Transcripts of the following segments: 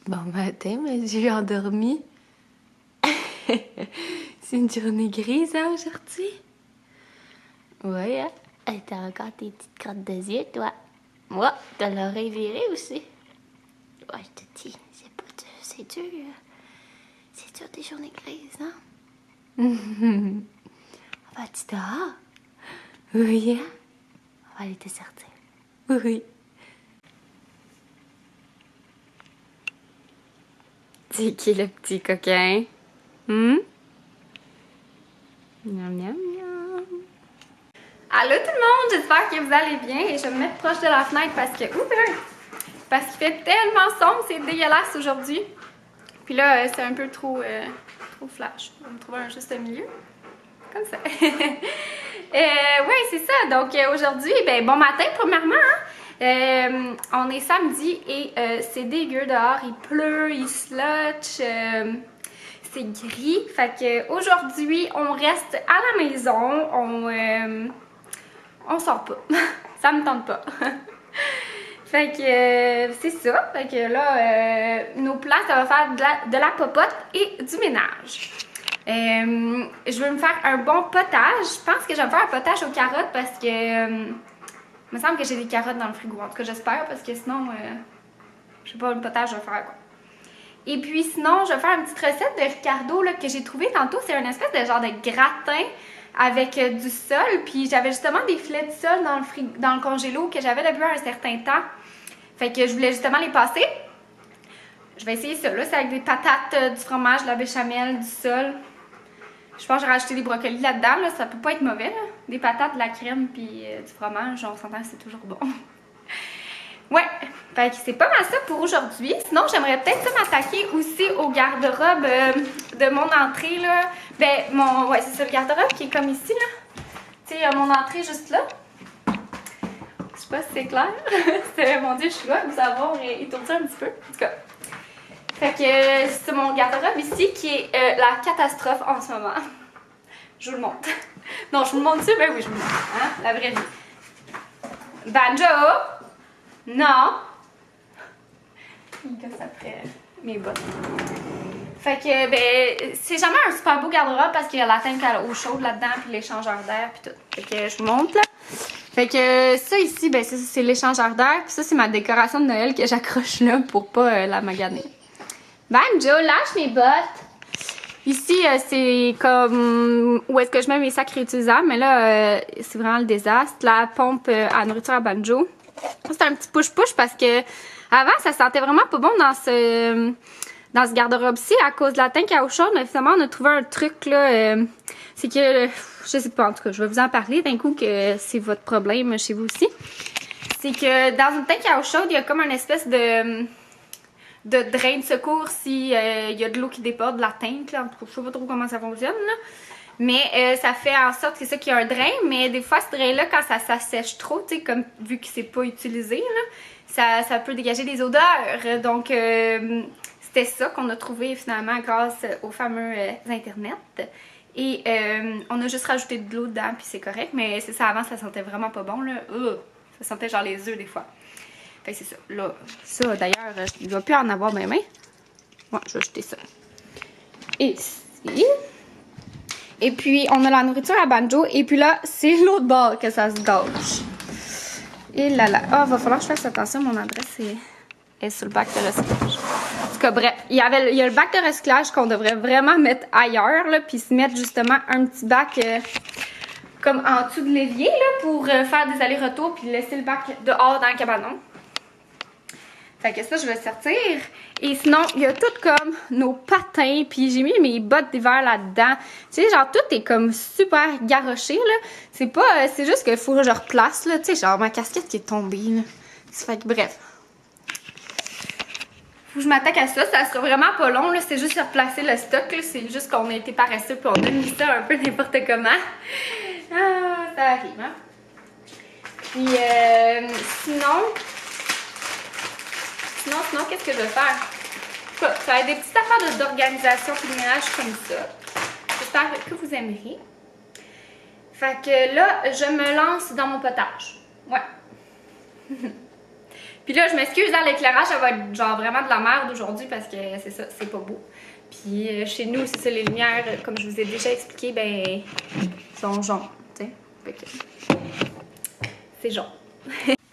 Bon matin, mais j'ai endormi. C'est une journée grise, hein, aujourd'hui? Ouais, hein? T'as encore tes petites crottes de yeux, toi. Moi, t'as l'oreille virée aussi. Ouais, je te dis, c'est pas dur, c'est dur. C'est dur des journées grises, hein? Vas-tu dehors? Oui, hein? On va aller te sortir. Oui. C'est qui le petit coquin? Miam, miam, miam. Allô tout le monde, j'espère que vous allez bien et je vais me mettre proche de la fenêtre parce que parce qu'il fait tellement sombre, c'est dégueulasse aujourd'hui. Puis là, c'est un peu trop flash. On va me trouver un juste milieu. Comme ça. Oui, c'est ça. Donc aujourd'hui, ben bon matin premièrement. Hein? On est samedi et c'est dégueu dehors. Il pleut, il slotch. C'est gris. Fait que aujourd'hui, on reste à la maison. On sort pas. Ça me tente pas. Fait que c'est ça. Fait que là, nos plans, ça va faire de la popote et du ménage. Je veux me faire un bon potage. Je pense que je vais me faire un potage aux carottes parce que il me semble que j'ai des carottes dans le frigo. En tout cas, j'espère parce que sinon, je sais pas, le potage, je vais faire quoi. Et puis sinon, je vais faire une petite recette de Ricardo là, que j'ai trouvé tantôt. C'est une espèce de genre de gratin avec du sol. Puis j'avais justement des filets de sol dans le congélo que j'avais depuis un certain temps. Fait que je voulais justement les passer. Je vais essayer ça là. C'est avec des patates, du fromage, de la béchamel, du sol. Je pense que j'ai rajouté des brocolis là-dedans. Là. Ça peut pas être mauvais. Là. Des patates, de la crème puis du fromage. On s'entend que c'est toujours bon. Ouais, fait que c'est pas mal ça pour aujourd'hui. Sinon, j'aimerais peut-être m'attaquer aussi au garde-robe de mon entrée, là. Ouais, c'est ça, le garde-robe qui est comme ici, là. Tu sais, mon entrée juste là. Je sais pas si c'est clair. Mon Dieu, je suis là, vous savoir étourdi un petit peu. En tout cas. Fait que c'est mon garde-robe ici qui est la catastrophe en ce moment. Je vous le montre. Non, je vous le montre dessus? Ben oui, je vous le montre. Hein? La vraie vie. Banjo! Non! Il gosse après mes bottes. Fait que, ben, c'est jamais un super beau garde-robe parce qu'il y a la teinte à l'eau chaude là-dedans, puis l'échangeur d'air, puis tout. Fait que je vous montre, là. Fait que ça ici, ben, c'est l'échangeur d'air, puis ça, c'est ma décoration de Noël que j'accroche là pour pas la maganer. Banjo, lâche mes bottes! Ici, c'est comme où est-ce que je mets mes sacs réutilisables, mais là, c'est vraiment le désastre. La pompe à nourriture à Banjo. C'est un petit push-push parce que avant ça sentait vraiment pas bon dans ce garde-robe-ci à cause de la teinte à eau chaude, mais finalement on a trouvé un truc là, c'est que, je sais pas, en tout cas je vais vous en parler d'un coup que c'est votre problème chez vous aussi. C'est que dans une tank à eau chaude, il y a comme une espèce de drain de secours si il y a de l'eau qui déborde de la tank, là. En tout cas, je sais pas trop comment ça fonctionne là. Mais ça fait en sorte que c'est ça qu'il y a un drain, mais des fois ce drain-là, quand ça s'assèche trop, tu sais, comme vu que c'est pas utilisé, là, ça peut dégager des odeurs. Donc c'était ça qu'on a trouvé finalement grâce au fameux internet. Et on a juste rajouté de l'eau dedans, puis c'est correct, mais c'est ça, avant ça sentait vraiment pas bon, là. Ça sentait genre les œufs des fois. Fait que c'est ça. Là, ça d'ailleurs, il doit plus en avoir mes mains. Ouais, je vais jeter ça. Et ici. Et puis, on a la nourriture à Banjo. Et puis là, c'est l'autre bord que ça se gâche. Et là là. Ah, va falloir que je fasse attention. Mon adresse est sur le bac de recyclage. En tout cas, bref. Il y a le bac de recyclage qu'on devrait vraiment mettre ailleurs. Là, puis se mettre justement un petit bac comme en dessous de l'évier là, pour faire des allers-retours. Puis laisser le bac dehors dans le cabanon. Fait que ça, je vais sortir. Et sinon, il y a tout comme nos patins. Puis j'ai mis mes bottes d'hiver là-dedans. Tu sais, genre, tout est comme super garoché, là. C'est pas... c'est juste qu'il faut que je replace, là. Tu sais, genre, ma casquette qui est tombée, là. Fait que, bref. Faut que je m'attaque à ça. Ça sera vraiment pas long, là. C'est juste replacer le stock, là. C'est juste qu'on a été paresseux puis on a mis ça un peu n'importe comment. Ah, ça arrive, hein. Puis, Sinon, qu'est-ce que je vais faire? Ça va être des petites affaires d'organisation et de ménage comme ça. J'espère que vous aimerez. Fait que là, je me lance dans mon potage. Ouais. Puis là, je m'excuse dans l'éclairage, ça va être genre vraiment de la merde aujourd'hui parce que c'est ça, c'est pas beau. Puis chez nous, c'est ça, les lumières, comme je vous ai déjà expliqué, ben, sont jaunes, tu sais. Fait que c'est jaune.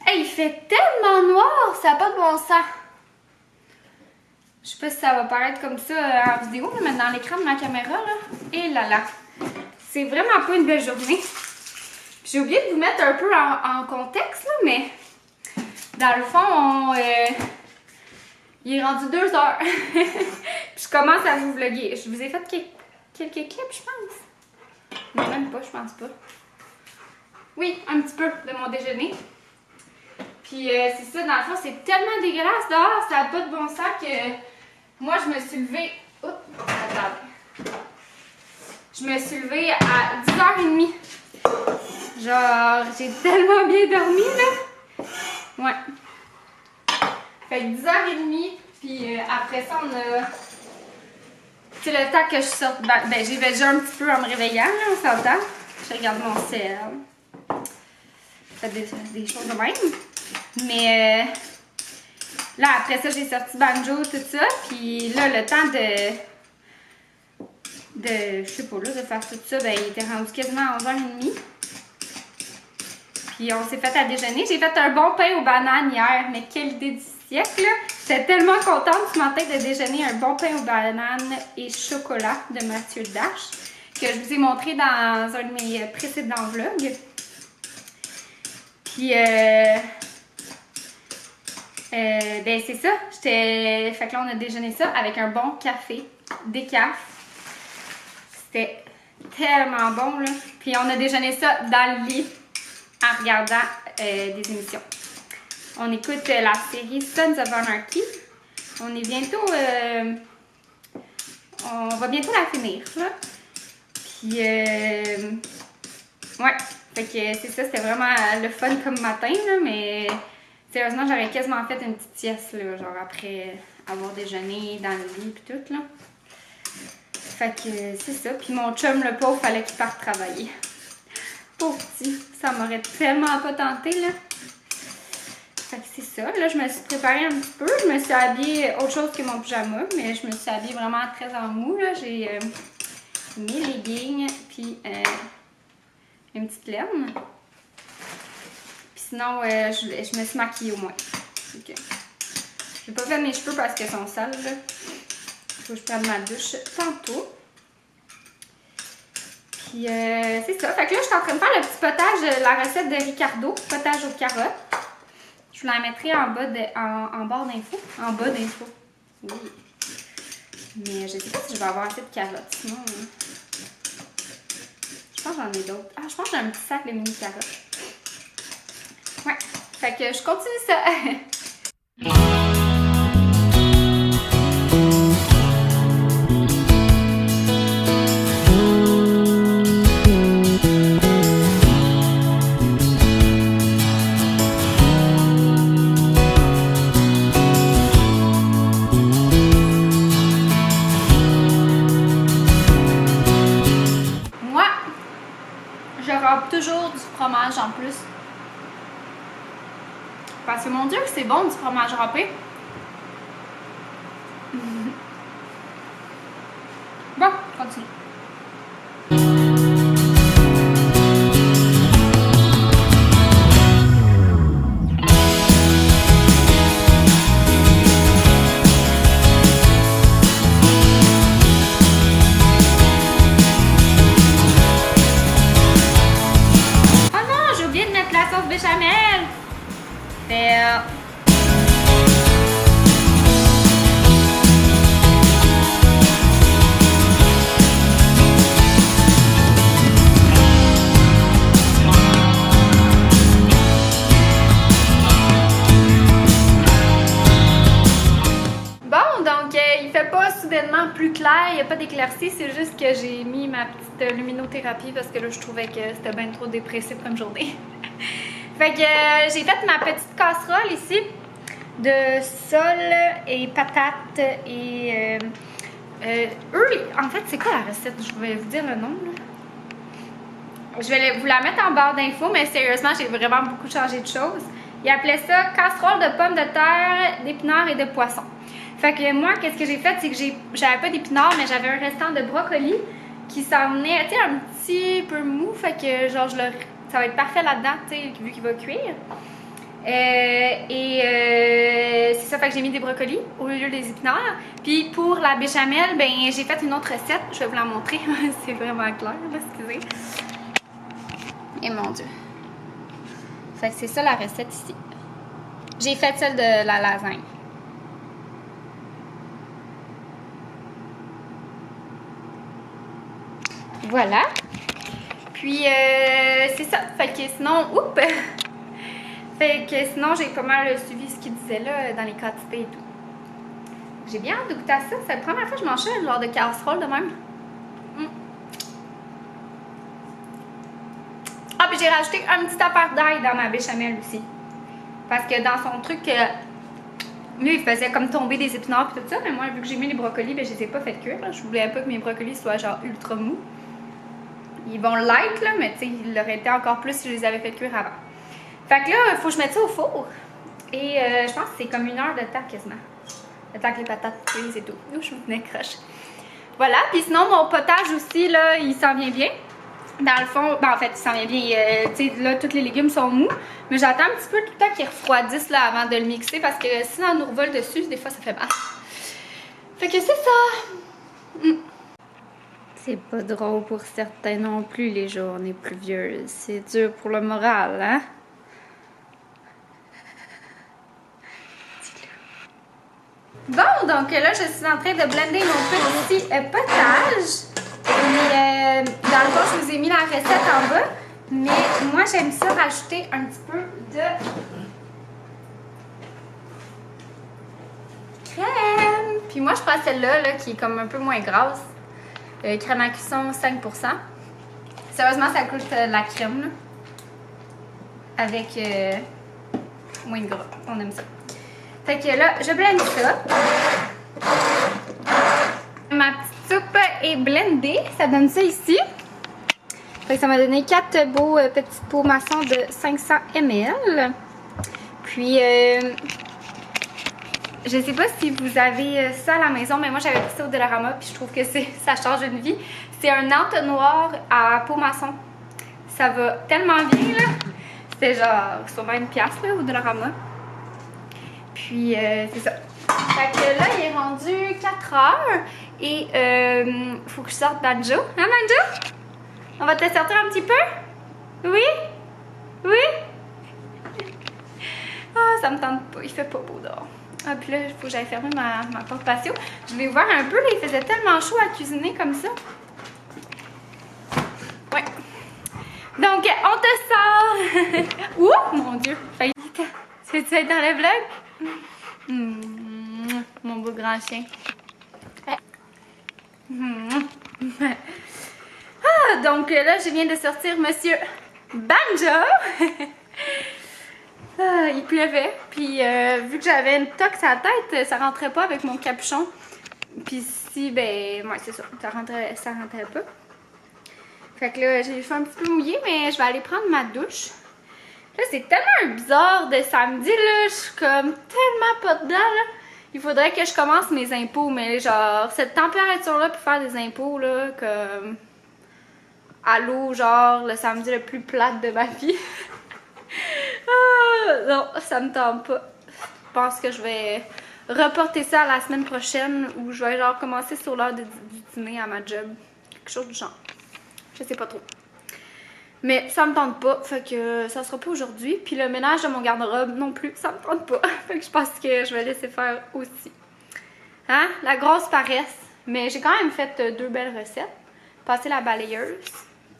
Hey, il fait tellement noir, ça n'a pas de bon sens. Je sais pas si ça va paraître comme ça en vidéo, mais dans l'écran de ma caméra, là, et là. C'est vraiment pas une belle journée. J'ai oublié de vous mettre un peu en contexte, là, mais dans le fond, il est rendu 2 heures. Puis je commence à vous vlogger. Je vous ai fait quelques clips, je pense. Non, même pas, je pense pas. Oui, un petit peu de mon déjeuner. Puis c'est ça, dans le fond, c'est tellement dégueulasse dehors, ça n'a pas de bon sens que moi, je me suis levée... Oh, attendez. Je me suis levée à 10h30. Genre, j'ai tellement bien dormi, là. Ouais. Fait que 10h30, puis après ça, on a... C'est le temps que je sorte... Ben, j'ai veillé un petit peu en me réveillant, là, on s'entend. Je regarde mon ciel. Je fais des choses de même. Mais là, après ça, j'ai sorti banjo, tout ça. Puis là, le temps je sais pas, là, de faire tout ça, ben, il était rendu quasiment à 11h30. Puis on s'est fait à déjeuner. J'ai fait un bon pain aux bananes hier, mais quelle idée du siècle, là! J'étais tellement contente ce matin de déjeuner un bon pain aux bananes et chocolat de Mathieu Dash, que je vous ai montré dans un de mes précédents vlogs. Puis, ben c'est ça. Fait que là, on a déjeuné ça avec un bon café, décaf. C'était tellement bon, là. Puis on a déjeuné ça dans le lit en regardant des émissions. On écoute la série Sons of Anarchy. On est bientôt... on va bientôt la finir, là. Puis, ouais. Fait que c'est ça, c'était vraiment le fun comme matin, là, mais sérieusement, j'aurais quasiment fait une petite sieste, là, genre après avoir déjeuné dans le lit pis tout, là. Fait que c'est ça. Puis mon chum, le pauvre, fallait qu'il parte travailler. Pauvre petit, ça m'aurait tellement pas tenté, là. Fait que c'est ça. Là, je me suis préparée un petit peu. Je me suis habillée autre chose que mon pyjama, mais je me suis habillée vraiment très en mou, là. J'ai mes leggings, puis une petite laine. Puis sinon, je me suis maquillée au moins. Okay. J'ai pas fait mes cheveux parce qu'ils sont sales, là. Faut que je prenne ma douche tantôt. Puis c'est ça. Fait que là, je suis en train de faire le petit potage, la recette de Ricardo, potage aux carottes. Je vous la mettrai en barre d'infos. En bas d'infos. Oui. Mais je sais pas si je vais avoir assez de carottes. Sinon, je pense que j'en ai d'autres. Ah, je pense que j'ai un petit sac de mini carottes. Ouais. Fait que je continue ça. Toujours du fromage en plus. Parce que mon Dieu, c'est bon du fromage râpé. Bon, continue. Béchamel. Bon, donc il fait pas soudainement plus clair, il n'y a pas d'éclaircie, c'est juste que j'ai mis ma petite luminothérapie parce que là je trouvais que c'était bien trop dépressif comme journée. Fait que j'ai fait ma petite casserole ici de sole et patates et eux, en fait, c'est quoi la recette? Je vais vous dire le nom, là. Je vais vous la mettre en barre d'infos, mais sérieusement, j'ai vraiment beaucoup changé de choses. Il appelait ça casserole de pommes de terre, d'épinards et de poisson. Fait que moi, qu'est-ce que j'ai fait, c'est que j'avais pas d'épinards, mais j'avais un restant de brocoli qui s'en venait, tu sais, un petit peu mou. Fait que genre, ça va être parfait là-dedans, tu sais, vu qu'il va cuire. C'est ça, fait que j'ai mis des brocolis au lieu des épinards. Puis pour la béchamel, ben j'ai fait une autre recette. Je vais vous la montrer. C'est vraiment clair, là, excusez. Et mon Dieu. Fait que c'est ça la recette ici. J'ai fait celle de la lasagne. Voilà. Puis c'est ça. Fait que sinon, oups! Fait que sinon, j'ai pas mal suivi ce qu'il disait là dans les quantités et tout. J'ai bien hâte de goûter à ça. C'est la première fois que je mange un genre de casserole de même. Ah, puis j'ai rajouté un petit affaire d'ail dans ma béchamel aussi. Parce que dans son truc, lui, il faisait comme tomber des épinards et tout ça. Mais moi, vu que j'ai mis les brocolis, ben, je les ai pas fait cuire. Là. Je voulais pas que mes brocolis soient genre ultra mous. Ils vont light, là, mais tu sais, ils l'auraient été encore plus si je les avais fait cuire avant. Fait que là, il faut que je mette ça au four. Et je pense que c'est comme 1 heure de temps quasiment. Le temps que les patates cuisent et tout. Ouh, je me tenais croche. Voilà, puis sinon, mon potage aussi, là, il s'en vient bien. Dans le fond, ben en fait, il s'en vient bien. Tu sais, là, tous les légumes sont mous. Mais j'attends un petit peu tout le temps qu'ils refroidissent là, avant de le mixer. Parce que si on nous revole dessus, des fois, ça fait mal. Fait que c'est ça. C'est pas drôle pour certains non plus, les journées pluvieuses. C'est dur pour le moral, hein? Bon, donc là, je suis en train de blender mon petit potage. Et dans le fond, je vous ai mis la recette en bas. Mais moi, j'aime ça rajouter un petit peu de crème. Puis moi, je prends celle-là là, qui est comme un peu moins grasse. Crème à cuisson 5%. Sérieusement, ça coûte de la crème. Là. Avec moins de gras. On aime ça. Fait que là, je blende ça. Ma petite soupe est blendée. Ça donne ça ici. Fait que ça m'a donné 4 beaux petits pots maçons de 500 ml. Puis, je sais pas si vous avez ça à la maison, mais moi j'avais pris ça au Dollarama. Puis je trouve que ça change une vie. C'est un entonnoir à pot maçon. Ça va tellement bien, là. C'était genre sur 20$ là, au Dollarama. Puis, c'est ça. Fait que là, il est rendu 4 heures et faut que je sorte Banjo. Hein, Banjo? On va te sortir un petit peu? Oui? Oui? Ah, ça me tente pas. Il fait pas beau dehors. Ah, puis là, il faut que j'aille fermer ma porte patio. Je l'ai ouvert un peu, là. Il faisait tellement chaud à cuisiner comme ça. Ouais. Donc, on te sort. Ouh, mon Dieu. Tu veux être dans le vlog? Mon beau grand chien. Ah, donc là, je viens de sortir Monsieur Banjo. Ah, il pleuvait. Puis, vu que j'avais une toque à la tête, ça rentrait pas avec mon capuchon. Puis ici, ben, ouais, c'est ça. Ça rentrait pas. Fait que là, j'ai les cheveux un petit peu mouillés, mais je vais aller prendre ma douche. Là, c'est tellement bizarre de samedi, là. Je suis comme tellement pas dedans, là. Il faudrait que je commence mes impôts, mais genre, cette température-là pour faire des impôts, là, comme à l'eau, genre, le samedi le plus plate de ma vie. Ah, non, ça me tente pas. Je pense que je vais reporter ça à la semaine prochaine où je vais genre commencer sur l'heure du dîner à ma job. Quelque chose du genre. Je sais pas trop. Mais ça me tente pas, fait que ça sera pas aujourd'hui. Puis le ménage de mon garde-robe non plus, ça me tente pas. Fait que je pense que je vais laisser faire aussi. Hein? La grosse paresse. Mais j'ai quand même fait 2 belles recettes. Passer la balayeuse.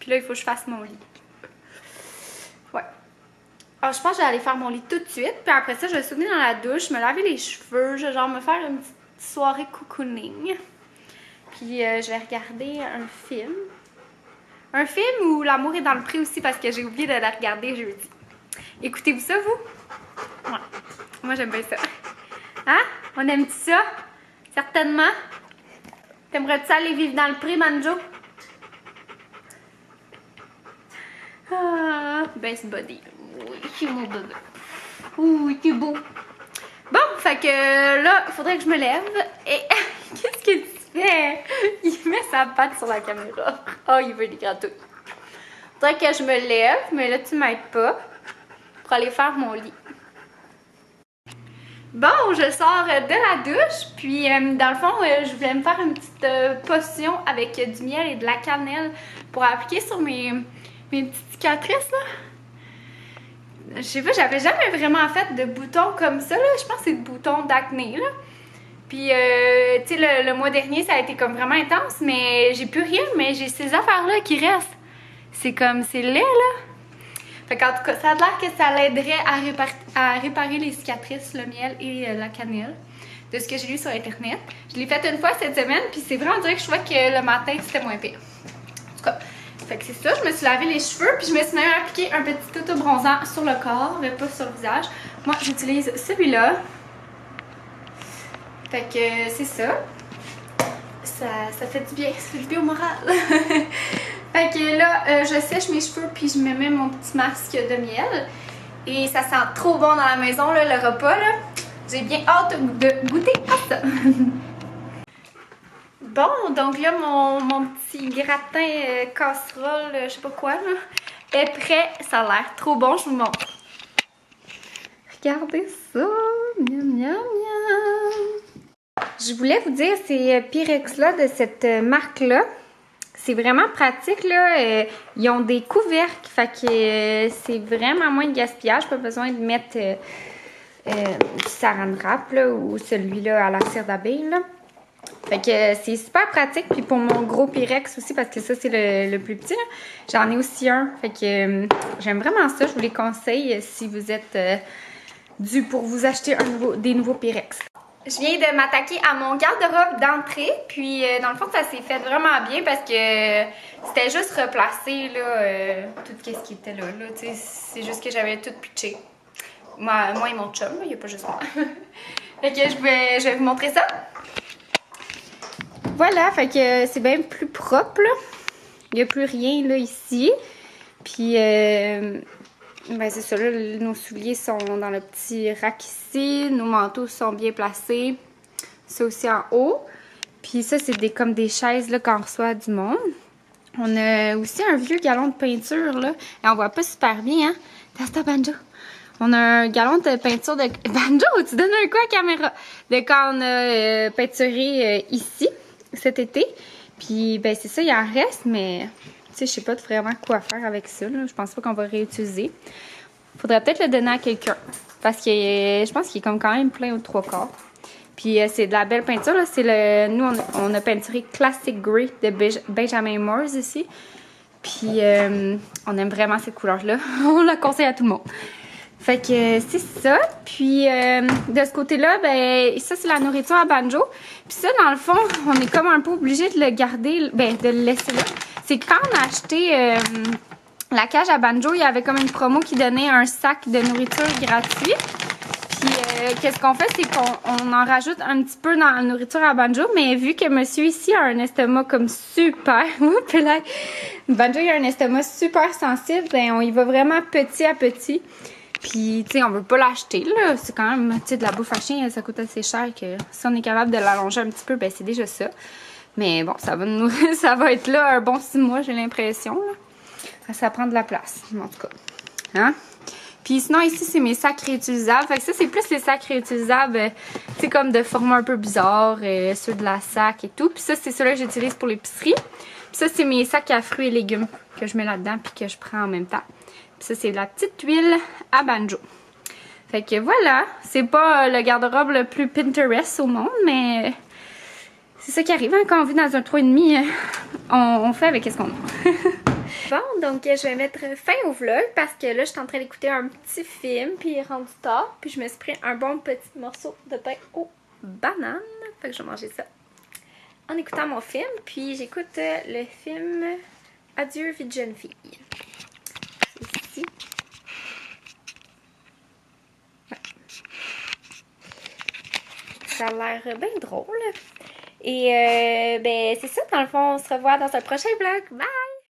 Puis là, il faut que je fasse mon lit. Ouais. Alors, je pense que je vais aller faire mon lit tout de suite. Puis après ça, je vais souvenir dans la douche, me laver les cheveux. Je vais genre me faire une petite soirée cocooning. Puis je vais regarder un film. Un film où l'amour est dans le prix aussi parce que j'ai oublié de la regarder jeudi. Écoutez-vous ça, vous? Ouais. Moi, j'aime bien ça. Hein? On aime ça? Certainement. T'aimerais-tu aller vivre dans le prix, Banjo? Ah, best buddy. Oui, mon bébé. Ouh, t'es beau. Bon, fait que là, il faudrait que je me lève. Et qu'est-ce que tu fais? Il met sa patte sur la caméra. Oh, il veut des gratouilles. Faudrait que je me lève, mais là, tu m'aides pas pour aller faire mon lit. Bon, je sors de la douche, puis dans le fond, je voulais me faire une petite potion avec du miel et de la cannelle pour appliquer sur mes petites cicatrices, là. Je sais pas, j'avais jamais vraiment fait de boutons comme ça, là. Je pense que c'est des boutons d'acné, là. Puis, tu sais, le mois dernier, ça a été comme vraiment intense, mais j'ai plus rien, mais j'ai ces affaires-là qui restent. C'est comme, c'est laid, là. Fait qu'en tout cas, ça a l'air que ça l'aiderait à réparer les cicatrices, le miel et la cannelle, de ce que j'ai lu sur internet. Je l'ai fait une fois cette semaine, puis c'est vrai, on dirait que je trouvais que le matin, c'était moins pire. En tout cas, fait que c'est ça, je me suis lavé les cheveux, puis je me suis même appliqué un petit auto-bronzant sur le corps, mais pas sur le visage. Moi, j'utilise celui-là. Fait que c'est ça. Ça fait du bien, ça fait du bien au moral. Fait que là, je sèche mes cheveux puis je me mets mon petit masque de miel. Et ça sent trop bon dans la maison, là, le repas, là. J'ai bien hâte de goûter à ça. Bon, donc là, mon petit gratin casserole, je sais pas quoi, là, est prêt. Ça a l'air trop bon, je vous montre. Regardez ça! Miam, miam, miam! Je voulais vous dire, ces Pyrex-là de cette marque-là, c'est vraiment pratique, là. Ils ont des couvercles, fait que c'est vraiment moins de gaspillage. Pas besoin de mettre du saran wrap, là, ou celui-là à la cire d'abeille, là. Fait que c'est super pratique. Puis pour mon gros Pyrex aussi, parce que ça, c'est le plus petit, là, j'en ai aussi un. Fait que j'aime vraiment ça. Je vous les conseille si vous êtes dû pour vous acheter des nouveaux Pyrex. Je viens de m'attaquer à mon garde-robe d'entrée, puis dans le fond, ça s'est fait vraiment bien parce que c'était juste replacé, là, tout ce qui était là, tu sais, c'est juste que j'avais tout pitché. Moi et mon chum, il n'y a pas juste moi. Fait que je vais vous montrer ça. Voilà, fait que c'est bien plus propre, là. Il n'y a plus rien, là, ici. Puis, ben c'est ça, là, nos souliers sont dans le petit rack ici, nos manteaux sont bien placés, ça aussi en haut. Puis ça, c'est comme des chaises là quand on reçoit du monde. On a aussi un vieux galon de peinture, là, et on voit pas super bien, hein? T'as Banjo? On a un galon de peinture de... Banjo, tu donnes un coup à la caméra? De quand on a peinturé ici, cet été. Puis, ben c'est ça, il en reste, mais... Tu sais, je sais pas vraiment quoi faire avec ça, là. Je pense pas qu'on va réutiliser. Faudrait peut-être le donner à quelqu'un. Parce que je pense qu'il est comme quand même plein aux 3/4. Puis c'est de la belle peinture, là. C'est nous, on a peinturé Classic Grey de Benjamin Moore ici. Puis on aime vraiment cette couleur-là. On la conseille à tout le monde. Fait que c'est ça. Puis de ce côté-là, ben ça c'est la nourriture à Banjo. Puis ça, dans le fond, on est comme un peu obligé de le garder, ben de le laisser là. C'est quand on a acheté la cage à Banjo, il y avait comme une promo qui donnait un sac de nourriture gratuit. Puis qu'est-ce qu'on fait, c'est qu'on en rajoute un petit peu dans la nourriture à Banjo, mais vu que monsieur ici a un estomac comme super, Banjo il a un estomac super sensible, ben on y va vraiment petit à petit. Puis, tu sais, on veut pas l'acheter, là. C'est quand même, tu sais, de la bouffe à chien, ça coûte assez cher que si on est capable de l'allonger un petit peu, ben c'est déjà ça. Mais bon, ça va être là un bon 6 mois, j'ai l'impression, là. Ça prend de la place, en tout cas. Hein? Puis sinon, ici, c'est mes sacs réutilisables. Fait que ça, c'est plus les sacs réutilisables, tu sais, comme de format un peu bizarre, ceux de la sac et tout. Puis ça, c'est ceux-là que j'utilise pour l'épicerie. Puis ça, c'est mes sacs à fruits et légumes que je mets là-dedans puis que je prends en même temps. Puis ça, c'est de la petite huile à Banjo. Fait que voilà, c'est pas le garde-robe le plus Pinterest au monde, mais c'est ça qui arrive, hein, quand on vit dans un 3,5, on fait avec ce qu'on a. Bon, donc je vais mettre fin au vlog parce que là, je suis en train d'écouter un petit film, puis il est rendu tard, puis je me suis pris un bon petit morceau de pain aux bananes. Fait que je vais manger ça en écoutant mon film, puis j'écoute le film Adieu, vie de jeune fille. C'est ici. Ouais. Ça a l'air bien drôle. Et ben c'est ça, dans le fond, on se revoit dans un prochain vlog. Bye!